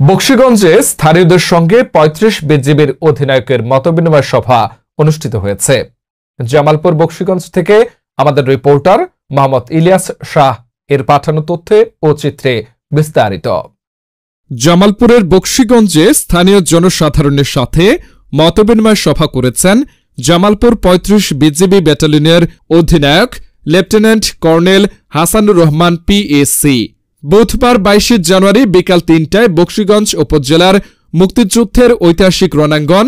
বকশীগঞ্জে স্থানীয়দের সঙ্গে ৩৫ বিজিবির অধিনায়কের মতবিনিময় সভা অনুষ্ঠিত হয়েছে। জামালপুর বকশীগঞ্জ থেকে আমাদের রিপোর্টার মোহাম্মদ ইলিয়াস শাহ এর পাঠানো তথ্যে ও চিত্রে বিস্তারিত। জামালপুরের বকশীগঞ্জে স্থানীয় জনসাধারণের সাথে মতবিনিময় সভা করেছেন জামালপুর ৩৫ বিজিবি ব্যাটালিয়নের অধিনায়ক lieutenant colonel Hasanur Rahman PSC. বুধবার ২২ জানুয়ারি বিকাল ৩টায় বকশীগঞ্জ উপজেলার মুক্তিযুদ্ধের ঐতিহাসিক রণাঙ্গন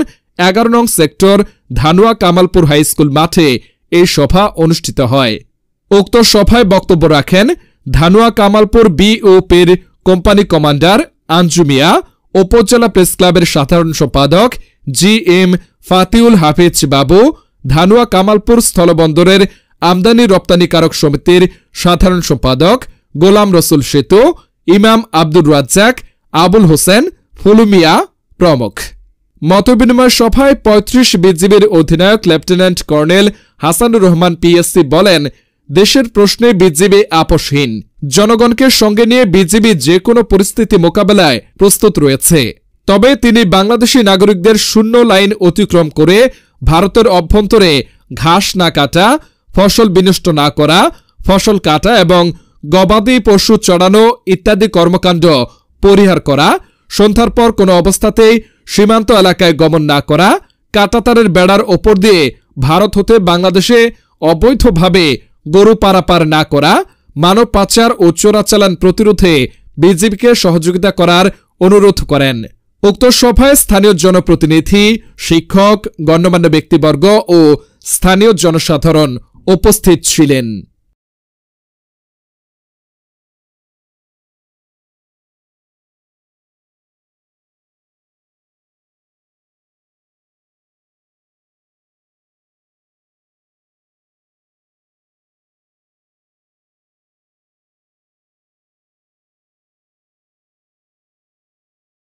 ১১ নং সেক্টর ধানুয়া কামালপুর হাইস্কুল মাঠে এই সভা অনুষ্ঠিত হয়। উক্ত সভায় বক্তব্য রাখেন ধানুয়া কামালপুর বিওপির কোম্পানি কমান্ডার আঞ্জু মিয়া, উপজেলা প্রেস ক্লাবের সাধারণ সম্পাদক জি এম ফাতিউল হাফিজ বাবু, ধানুয়া কামালপুর স্থলবন্দরের আমদানি রপ্তানিকারক সমিতির সাধারণ সম্পাদক গোলাম রসুল সেতু, ইমাম আব্দুর রাজ্জাক, আবুল হোসেন, ফুলু মিয়া প্রমুখ। মতবিনিময় সভায় ৩৫ বিজিবির অধিনায়ক lieutenant colonel Hasanur Rahman PSC বলেন, দেশের প্রশ্নে বিজিবি আপোষহীন। জনগণকে সঙ্গে নিয়ে বিজিবি যে কোনো পরিস্থিতি মোকাবেলায় প্রস্তুত রয়েছে। তবে তিনি বাংলাদেশি নাগরিকদের শূন্য লাইন অতিক্রম করে ভারতের অভ্যন্তরে ঘাস না কাটা, ফসল বিনষ্ট না করা, ফসল কাটা এবং গবাদি পশু চড়ানো ইত্যাদি কর্মকাণ্ড পরিহার করা, সন্ধ্যার পর কোনো অবস্থাতেই সীমান্ত এলাকায় গমন না করা, কাঁটাতারের বেড়ার ওপর দিয়ে ভারত হতে বাংলাদেশে অবৈধভাবে গরু পারাপার না করা, মানব পাচার ও চোরাচালান প্রতিরোধে বিজিবিকে সহযোগিতা করার অনুরোধ করেন। উক্ত সভায় স্থানীয় জনপ্রতিনিধি, শিক্ষক, গণ্যমান্য ব্যক্তিবর্গ ও স্থানীয় জনসাধারণ উপস্থিত ছিলেন।